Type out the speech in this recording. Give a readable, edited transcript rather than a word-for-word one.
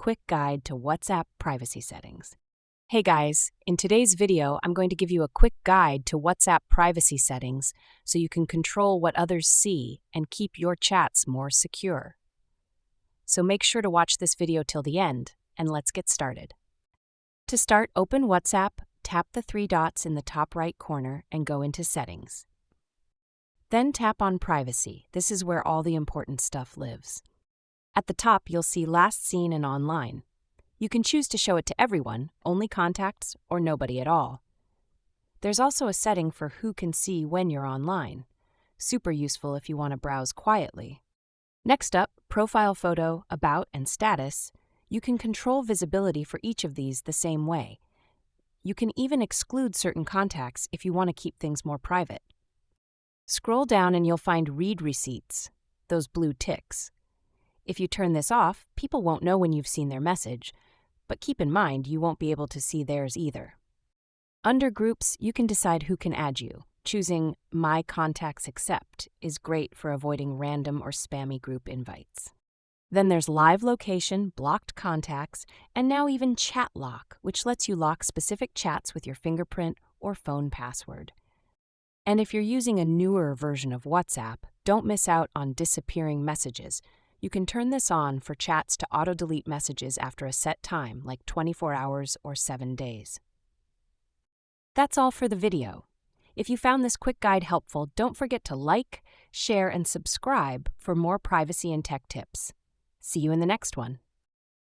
quick guide to WhatsApp privacy settings. Hey guys, in today's video, I'm going to give you a quick guide to WhatsApp privacy settings so you can control what others see and keep your chats more secure. So make sure to watch this video till the end, and let's get started. To start, open WhatsApp, tap the three dots in the top right corner and go into Settings. Then tap on Privacy. This is where all the important stuff lives. At the top, you'll see Last Seen and Online. You can choose to show it to everyone, only contacts, or nobody at all. There's also a setting for who can see when you're online. Super useful if you want to browse quietly. Next up, Profile Photo, About, and Status. You can control visibility for each of these the same way. You can even exclude certain contacts if you want to keep things more private. Scroll down and you'll find Read Receipts, those blue ticks. If you turn this off, people won't know when you've seen their message, but keep in mind you won't be able to see theirs either. Under Groups, you can decide who can add you. Choosing My Contacts Accept is great for avoiding random or spammy group invites. Then there's Live Location, Blocked Contacts, and now even Chat Lock, which lets you lock specific chats with your fingerprint or phone password. And if you're using a newer version of WhatsApp, don't miss out on Disappearing Messages. You can turn this on for chats to auto-delete messages after a set time, like 24 hours or 7 days. That's all for the video. If you found this quick guide helpful, don't forget to like, share, and subscribe for more privacy and tech tips. See you in the next one.